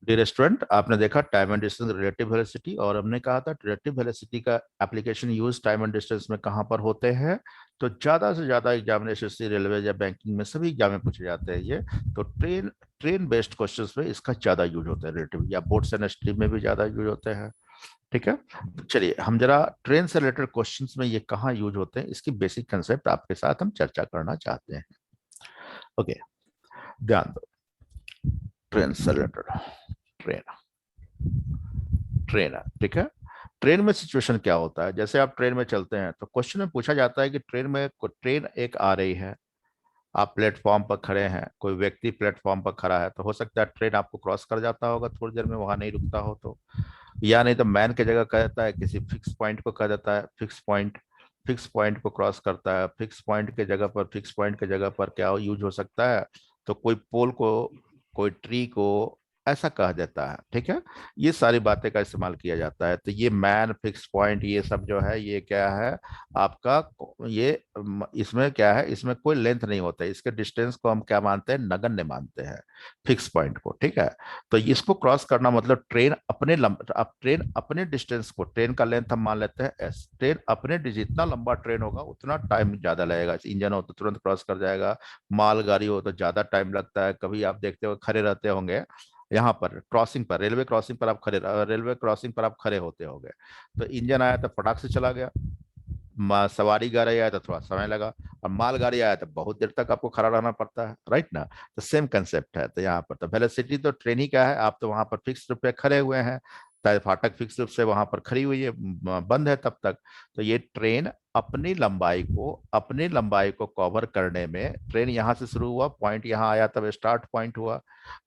Dear student, आपने देखा time and distance relative velocity, और हमने कहा था रिलेटिव वेलोसिटी का application use time and distance में कहाँ पर होते हैं। तो ज्यादा से ज्यादा एग्जामिनेशन से रेलवे या बैंकिंग में सभी एग्जाम में पूछे जाते हैं ये। तो ट्रेन ट्रेन बेस्ड क्वेश्चंस में इसका ज्यादा यूज होता है रिलेटिव, या बोर्ड्स एंड स्ट्रीम में भी ज्यादा यूज होते हैं। ठीक है, तो चलिए हम जरा ट्रेन से रिलेटेड क्वेश्चंस में ये कहाँ यूज होते हैं इसकी बेसिक कंसेप्ट आपके साथ हम चर्चा करना चाहते हैं। ओके, ध्यान दो। ट्रेन से रिलेटेड, ट्रेन ट्रेन है, ठीक है। ट्रेन में सिचुएशन क्या होता है, जैसे आप ट्रेन में चलते हैं तो क्वेश्चन में पूछा जाता है कि ट्रेन एक आ रही है। आप प्लेटफॉर्म पर खड़े हैं, कोई व्यक्ति प्लेटफॉर्म पर खड़ा है, तो हो सकता है ट्रेन आपको क्रॉस कर जाता होगा थोड़ी देर में, वहां नहीं रुकता हो तो। या नहीं तो मैन की जगह कह देता है, किसी फिक्स पॉइंट को कह देता है, फिक्स पॉइंट को क्रॉस करता है। फिक्स पॉइंट के जगह पर, फिक्स पॉइंट के जगह पर क्या यूज हो सकता है, तो कोई पोल को, कोई ट्री को ऐसा कह देता है। ठीक है, ये सारी बातें का इस्तेमाल किया जाता है। तो ये मैन, फिक्स पॉइंट, ये सब जो है ये क्या है आपका, ये इसमें क्या है, इसमें कोई लेंथ नहीं होता है। इसके डिस्टेंस को हम क्या मानते हैं, नगण्य मानते हैं, फिक्स पॉइंट को। ठीक है, तो इसको क्रॉस करना मतलब ट्रेन अपने डिस्टेंस को, ट्रेन का लेंथ हम मान लेते हैं एस। ट्रेन अपने जितना लंबा ट्रेन होगा उतना टाइम ज्यादा लगेगा। इंजन हो तो तुरंत क्रॉस कर जाएगा, मालगाड़ी हो तो ज्यादा टाइम लगता है। कभी आप देखते हो खड़े रहते होंगे यहाँ पर क्रॉसिंग पर, रेलवे क्रॉसिंग पर आप खड़े होते होंगे, तो इंजन आया तो फटाक से चला गया। सवारी गाड़ी आया तो थोड़ा समय लगा, और मालगाड़ी आया तो बहुत देर तक आपको खड़ा रहना पड़ता है, राइट ना। तो सेम कंसेप्ट है। तो यहाँ पर तो वेलोसिटी तो ट्रेन ही का है। आप तो वहां पर फिक्स रूप पे खड़े हुए हैं, चाहे फाटक फिक्स रूप से वहां पर खड़ी हुई है, बंद है तब तक। तो ये ट्रेन अपनी लंबाई को कवर करने में, ट्रेन यहाँ से शुरू हुआ, पॉइंट यहाँ आया, तब स्टार्ट पॉइंट हुआ।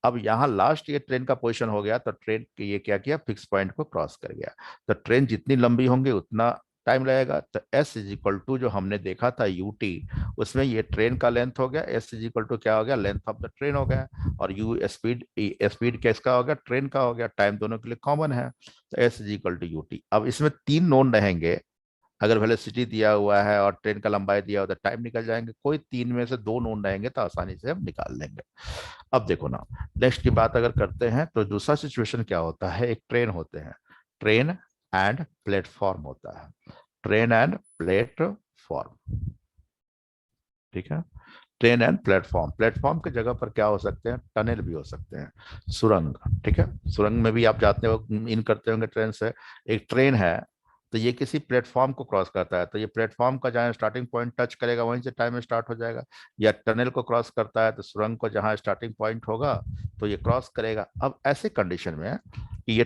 अब यहाँ लास्ट ये ट्रेन का पोजीशन हो गया, तो ट्रेन ये क्या किया, फिक्स पॉइंट को क्रॉस कर गया। तो ट्रेन जितनी लंबी होंगी उतना टाइम लगेगा। तो एस इज इक्वल टू जो हमने देखा था यूटी, उसमें ये ट्रेन का लेंथ हो गया, एस इज इक्वल टू क्या हो गया, लेंथ ऑफ द ट्रेन हो गया। और यू स्पीड, स्पीड किसका हो गया, ट्रेन का हो गया। टाइम दोनों के लिए कॉमन है, तो s is equal to u t. अब इसमें तीन नोन रहेंगे। अगर वेलोसिटी दिया हुआ है और ट्रेन का लंबाई दिया हुआ, तो टाइम निकल जाएंगे। कोई तीन में से दो नोन रहेंगे तो आसानी से हम निकाल लेंगे। अब देखो ना, नेक्स्ट की बात अगर करते हैं तो दूसरा सिचुएशन क्या होता है, एक ट्रेन होते हैं, ट्रेन एंड प्लेटफॉर्म होता है, ट्रेन एंड प्लेटफॉर्म। ठीक है, ट्रेन एंड प्लेटफॉर्म, प्लेटफॉर्म की जगह पर क्या हो सकते हैं, टनल भी हो सकते हैं, सुरंग। ठीक है, सुरंग में भी आप जाते हो, इन करते होंगे ट्रेन से। एक ट्रेन है, तो ये किसी प्लेटफॉर्म को क्रॉस करता है, तो ये प्लेटफॉर्म का जहाँ स्टार्टिंग पॉइंट टच करेगा वहीं से टाइम स्टार्ट हो जाएगा। या टनल को क्रॉस करता है, तो सुरंग को जहाँ स्टार्टिंग पॉइंट होगा तो ये क्रॉस करेगा। अब ऐसे कंडीशन में कि ये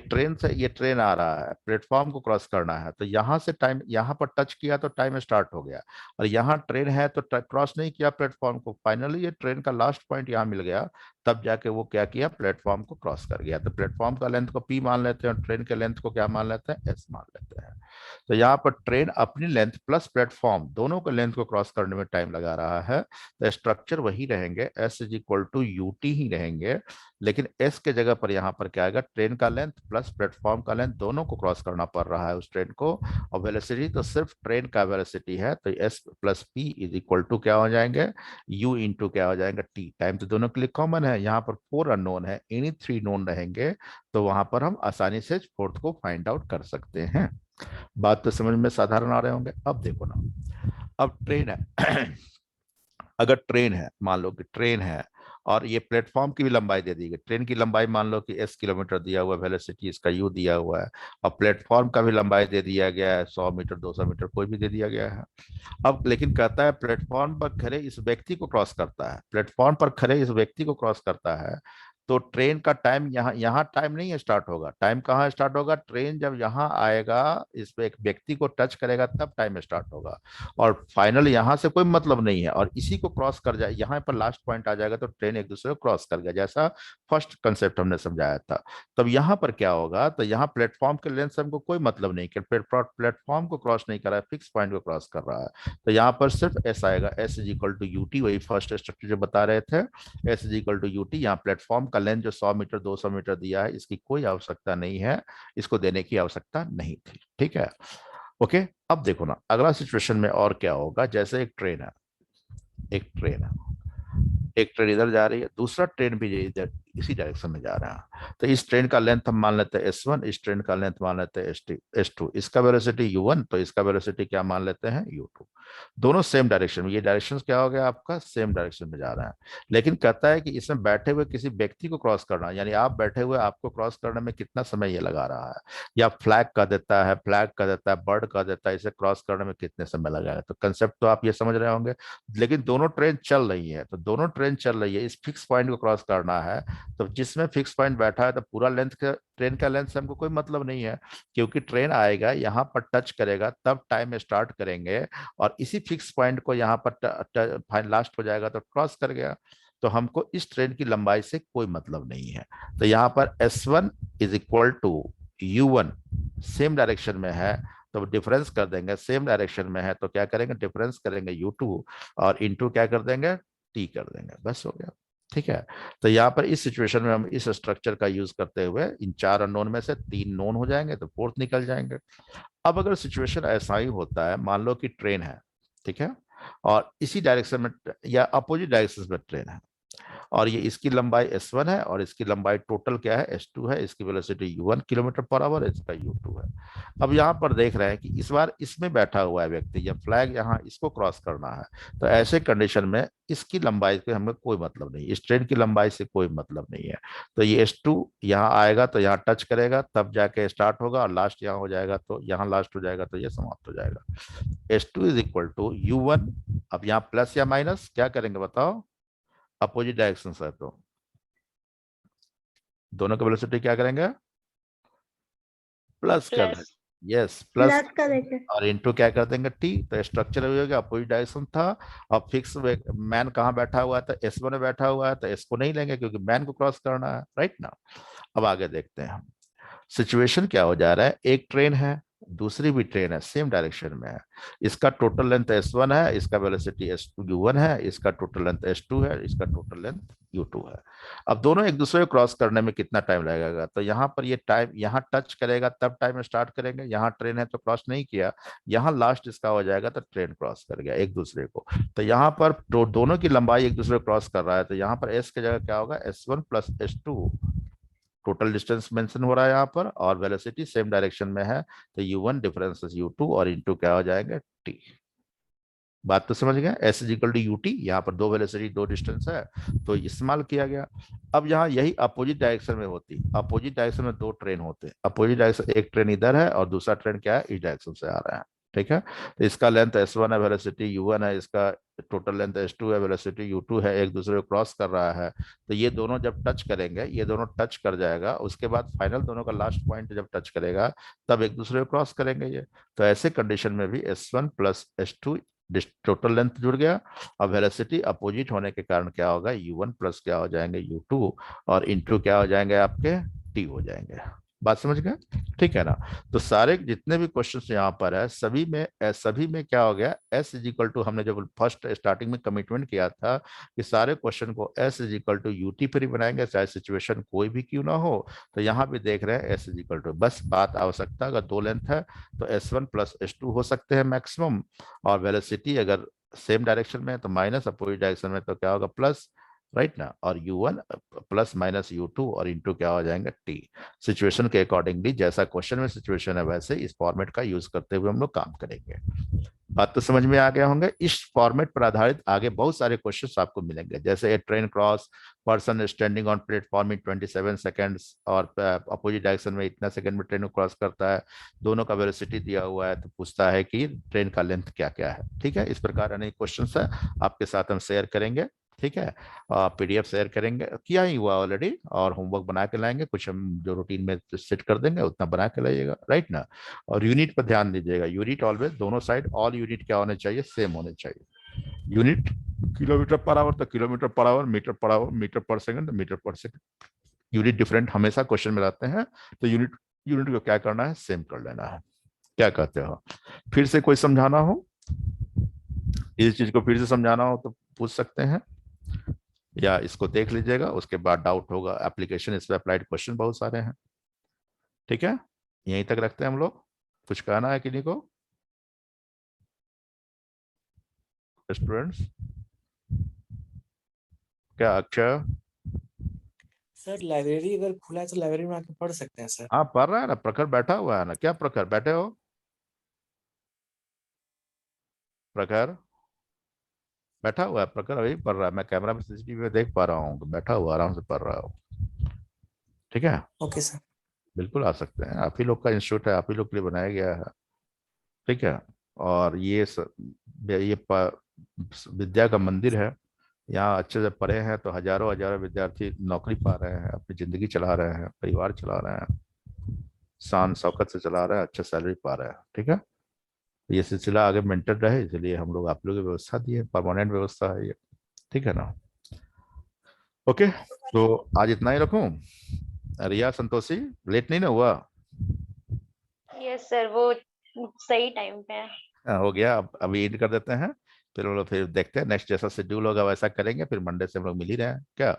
ट्रेन आ रहा है, प्लेटफॉर्म को क्रॉस करना है, तो यहाँ से टाइम, यहाँ पर टच किया तो टाइम स्टार्ट हो गया। और यहाँ ट्रेन है तो क्रॉस नहीं किया प्लेटफॉर्म को, फाइनली ये ट्रेन का लास्ट पॉइंट यहाँ मिल गया, तब जाके वो क्या किया, प्लेटफॉर्म को क्रॉस कर गया। तो प्लेटफॉर्म का लेंथ को पी मान लेते हैं, और ट्रेन के लेंथ को क्या मान लेते हैं, एस मान लेते हैं। तो यहाँ पर ट्रेन अपनी लेंथ प्लस प्लेटफॉर्म दोनों के लेंथ को क्रॉस करने में टाइम लगा रहा है। तो स्ट्रक्चर वही रहेंगे, S is equal to you T ही रहेंगे। लेकिन एस के जगह पर यहाँ पर क्या आएगा, ट्रेन का लेंथ प्लस प्लेटफॉर्म का लेंथ दोनों को क्रॉस करना पड़ रहा है उस ट्रेन को। और वेलोसिटी तो सिर्फ ट्रेन का वेलोसिटी है, तो s plus p is equal to क्या हो जाएंगे, यू इंटू क्या हो जाएगा, टी। टाइम तो दोनों के लिए कॉमन है, यहाँ पर फोर अननोन है, एनी थ्री नोन रहेंगे, तो वहां पर हम आसानी से फोर्थ को फाइंड आउट कर सकते हैं। बात तो समझ में साधारण आ रहे होंगे। अब देखो ना, अब ट्रेन है अगर ट्रेन है, मान लो कि ट्रेन है, और ये प्लेटफॉर्म की भी लंबाई दे दी गई, ट्रेन की लंबाई मान लो कि एस किलोमीटर दिया हुआ है, वेलोसिटी इसका यू दिया हुआ है, और प्लेटफॉर्म का भी लंबाई दे दिया गया है, 100 मीटर, 200 मीटर, कोई भी दे दिया गया है। अब लेकिन कहता है प्लेटफॉर्म पर खड़े इस व्यक्ति को क्रॉस करता है, प्लेटफॉर्म पर खड़े इस व्यक्ति को क्रॉस करता है, तो ट्रेन का टाइम यहाँ यहाँ टाइम नहीं स्टार्ट होगा। टाइम कहाँ स्टार्ट होगा, ट्रेन जब यहाँ आएगा, इस पे एक व्यक्ति को टच करेगा तब टाइम स्टार्ट होगा। और फाइनल यहाँ से कोई मतलब नहीं है, और इसी को क्रॉस कर जाए, यहाँ पर लास्ट पॉइंट आ जाएगा, तो ट्रेन एक दूसरे को क्रॉस कर गया, जैसा फर्स्ट कंसेप्ट हमने समझाया था। तब यहाँ पर क्या होगा, तो यहाँ प्लेटफॉर्म के लेंथ से हमको कोई मतलब नहीं कि प्लेटफॉर्म को क्रॉस नहीं कर रहा है, फिक्स पॉइंट को क्रॉस कर रहा है। तो यहाँ पर सिर्फ एस आएगा, s is equal to you t, वही फर्स्ट स्ट्रक्चर जो बता रहे थे, s is equal to you t. यहाँ प्लेटफॉर्म का लेंथ जो 100 मीटर, 200 मीटर दिया है, इसकी कोई आवश्यकता नहीं है, इसको देने की आवश्यकता नहीं थी। ठीक है, ओके। अब देखो ना, अगला सिचुएशन में और क्या होगा, जैसे एक ट्रेन है, एक ट्रेन है, एक ट्रेन इधर जा रही है, दूसरा ट्रेन भी इधर इसी डायरेक्शन में जा रहे हैं। तो इस ट्रेन का लेंथ हम मान लेते हैं S1, इस ट्रेन का लेंथ मान लेते हैं S2, इसका वेलोसिटी U1, तो इसका वेलोसिटी क्या मान लेते हैं U2। दोनों सेम डायरेक्शन में, ये डायरेक्शन क्या हो गया आपका, सेम डायरेक्शन में जा रहा है। लेकिन कहता है कि इसमें बैठे हुए किसी व्यक्ति को क्रॉस करना, यानी आप बैठे हुए आपको क्रॉस करने में कितना समय ये लगा रहा है, या फ्लैग का देता है, फ्लैग का देता है, बर्ड का देता है, इसे क्रॉस करने में कितने समय लगाएगा। तो कंसेप्ट तो आप ये समझ रहे होंगे। लेकिन दोनों ट्रेन चल रही है, तो दोनों ट्रेन चल रही है, इस फिक्स पॉइंट को क्रॉस करना है। तो जिसमें फिक्स पॉइंट बैठा है, तो पूरा लेंथ का, ट्रेन का लेंथ से हमको कोई मतलब नहीं है, क्योंकि ट्रेन आएगा यहाँ पर टच करेगा तब टाइम स्टार्ट करेंगे, और इसी फिक्स पॉइंट को यहाँ पर लास्ट हो जाएगा तो क्रॉस कर गया। तो हमको इस ट्रेन की लंबाई से कोई मतलब नहीं है। तो यहाँ पर S1 is equal to U1, same direction में है तो डिफरेंस कर देंगे, सेम डायरेक्शन में है तो क्या करेंगे, डिफरेंस करेंगे U2, और इनटू क्या कर देंगे, T कर देंगे, बस हो गया। ठीक है। तो यहाँ पर इस सिचुएशन में हम इस स्ट्रक्चर का यूज करते हुए इन 4 अननोन में से 3 नोन हो जाएंगे तो फोर्थ निकल जाएंगे। अब अगर सिचुएशन ऐसा ही होता है, मान लो कि ट्रेन है, ठीक है, और इसी डायरेक्शन में या अपोजिट डायरेक्शन में ट्रेन है, और ये इसकी लंबाई S1 है और इसकी लंबाई टोटल क्या है, S2 है, इसकी velocity U1 kilometre per hour, इसका U2 है। अब यहाँ पर देख रहे हैं कि इस बार इसमें बैठा हुआ है व्यक्ति, या फ्लैग यहाँ इसको क्रॉस करना है, तो ऐसे कंडीशन में इसकी लंबाई से हमें कोई मतलब नहीं, इस ट्रेन की लंबाई से कोई मतलब नहीं है। तो ये S2 यहाँ आएगा तो यहाँ टच करेगा तब जाके स्टार्ट होगा, और लास्ट यहाँ हो जाएगा तो यहाँ लास्ट हो जाएगा, तो ये समाप्त हो जाएगा। S2 is equal to U1। अब यहाँ प्लस या माइनस क्या करेंगे बताओ, अपोजिट डायरेक्शन है तो दोनों का वेलोसिटी क्या करेंगे, प्लस कर प्लस। देंगे, यस प्लस, प्लस करेंगे। और इनटू क्या कर देंगे T। तो स्ट्रक्चर हो गया, अपोजिट डायरेक्शन था। अब फिक्स मैन कहाँ बैठा हुआ है, तो S1 में बैठा हुआ है, तो S को नहीं लेंगे क्योंकि मैन को क्रॉस करना है, राइट ना। अब आगे देखते हैं सिचुएशन क्या हो जा रहा है। एक ट्रेन है, दूसरी भी ट्रेन है, सेम डायरेक्शन में है, इसका टोटल लेंथ S1 है, इसका वेलोसिटी U1 है, इसका टोटल लेंथ S2 है, इसका टोटल लेंथ U2 है। अब दोनों एक दूसरे को क्रॉस करने में कितना टाइम लगेगा, तो यहाँ पर ये टाइम, यहाँ टच करेगा तब टाइम स्टार्ट करेंगे, यहाँ ट्रेन है तो क्रॉस नहीं किया, यहाँ लास्ट इसका हो जाएगा तो ट्रेन क्रॉस कर गया एक दूसरे को। तो यहाँ पर दोनों की लंबाई एक दूसरे को क्रॉस कर रहा है, तो यहाँ पर S की जगह क्या होगा, S1 plus S2, total distance mention हो रहा है यहाँ पर, और वेलोसिटी सेम डायरेक्शन में है, तो U1 डिफरेंस U2, और इनटू क्या हो जाएंगे T। बात तो समझ गए, S is equal to UT, यहाँ पर दो वेलोसिटी दो डिस्टेंस है तो इस्तेमाल किया गया। अब यहाँ यही अपोजिट डायरेक्शन में होती, अपोजिट डायरेक्शन में दो ट्रेन होते, अपोजिट डायरेक्शन, एक ट्रेन इधर है और दूसरा ट्रेन क्या है, इस डायरेक्शन से आ रहा है। ठीक है, तो इसका लेंथ S1 है, वेलोसिटी U1 है, इसका टोटल लेंथ S2 है, वेलोसिटी U2 है, एक दूसरे को क्रॉस कर रहा है। तो ये दोनों जब टच करेंगे, ये दोनों टच कर जाएगा, उसके बाद फाइनल दोनों का लास्ट पॉइंट जब टच करेगा तब एक दूसरे को क्रॉस करेंगे ये। तो ऐसे कंडीशन में भी S1 plus S2 total length जुड़ गया, और वेलोसिटी अपोजिट होने के कारण क्या होगा, U1 प्लस क्या हो जाएंगे U2, और इनटू क्या हो जाएंगे आपके T हो जाएंगे। बात समझ गए, ठीक है ना। तो सारे जितने भी क्वेश्चंस यहाँ पर है, सभी में क्या हो गया, S इज इक्वल टू, हमने जब फर्स्ट स्टार्टिंग में कमिटमेंट किया था कि सारे क्वेश्चन को S is equal to UT पर ही बनाएंगे, चाहे सिचुएशन कोई भी क्यों ना हो। तो यहाँ भी देख रहे हैं S इज इक्वल टू, बस बात आवश्यकता, अगर दो लेंथ है तो S1 प्लस S2 हो सकते हैं मैक्सिमम, और वेलोसिटी अगर सेम डायरेक्शन में है तो माइनस, अपोजिट डायरेक्शन में तो क्या होगा प्लस, राइट ना। और U1 प्लस माइनस U2, और इनटू क्या हो जाएंगे T। सिचुएशन के अकॉर्डिंगली, जैसा क्वेश्चन में सिचुएशन है वैसे इस फॉर्मेट का यूज करते हुए हम लोग काम करेंगे। बात तो समझ में आ गया होंगे। इस फॉर्मेट पर आधारित आगे बहुत सारे क्वेश्चंस आपको मिलेंगे, जैसे a train cross, person standing on platform in 27 seconds, और अपोजिट डायरेक्शन में इतना सेकंड में ट्रेन को क्रॉस करता है, दोनों का वेलोसिटी दिया हुआ है, तो पूछता है कि ट्रेन का लेंथ क्या क्या है। ठीक है, इस प्रकार अनेक क्वेश्चन है आपके साथ हम शेयर करेंगे। ठीक है, PDF शेयर करेंगे, किया ही हुआ ऑलरेडी, और होमवर्क बना के लाएंगे, कुछ हम जो रूटीन में सेट कर देंगे उतना बना के लाइएगा, राइट ना। और यूनिट पर ध्यान दीजिएगा, यूनिट ऑलवेज दोनों साइड, ऑल यूनिट क्या होने चाहिए, सेम होने चाहिए। यूनिट किलोमीटर पर आवर तो किलोमीटर पर आवर, मीटर पर सेकंड, मीटर पर सेकंड, यूनिट डिफरेंट हमेशा क्वेश्चन में रहते हैं, तो यूनिट यूनिट को क्या करना है, सेम कर लेना है। क्या कहते हो, फिर से कोई समझाना हो, इस चीज को फिर से समझाना हो तो पूछ सकते हैं, या इसको देख लीजिएगा, उसके बाद डाउट होगा, एप्लीकेशन इस पे अप्लाइड क्वेश्चन बहुत सारे हैं। ठीक है, यहीं तक रखते हैं हम लोग, कुछ कहना है किन्हीं को स्टूडेंट्स, क्या अक्षय, सर लाइब्रेरी अगर खुला है तो लाइब्रेरी में आके पढ़ सकते हैं सर। हाँ पढ़ रहा है ना, प्रखर बैठा हुआ है ना। क्या प्रखर बैठे हो? प्रखर बैठा हुआ है, प्रखर अभी पढ़ रहा है। मैं कैमरा में सीसीटीवी में देख पा रहा हूँ, बैठा हुआ आराम से पढ़ रहा हूँ। ठीक है, ओके सर। बिल्कुल आ सकते हैं। आप ही लोग का इंस्टीट्यूट है, आप ही लोग के लिए बनाया गया है। ठीक है। और ये विद्या का मंदिर है। यहाँ अच्छे से पढ़े हैं तो हजारों हजारों विद्यार्थी नौकरी पा रहे हैं, अपनी जिंदगी चला रहे हैं, परिवार चला रहे हैं, शान शौकत से चला रहे हैं, अच्छा सैलरी पा रहे हैं। ठीक है। ये सिलसिला आगे मेंटेन रहे, इसलिए हम लोग आप लोगों की व्यवस्था दी है, परमानेंट व्यवस्था है ये। ठीक है ना? ओके, तो आज इतना ही रखूं? रिया, संतोषी, लेट नहीं ना हुआ? यस सर, वो सही टाइम पे है। हो गया, अब अभी एंड कर देते हैं। फिर हम लोग फिर देखते हैं नेक्स्ट जैसा शेड्यूल होगा वैसा करेंगे, फिर मंडे से हम लोग मिल ही रहे हैं क्या?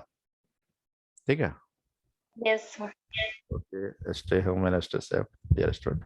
ठीक है। Yes. Okay, stay home and stay safe dear student.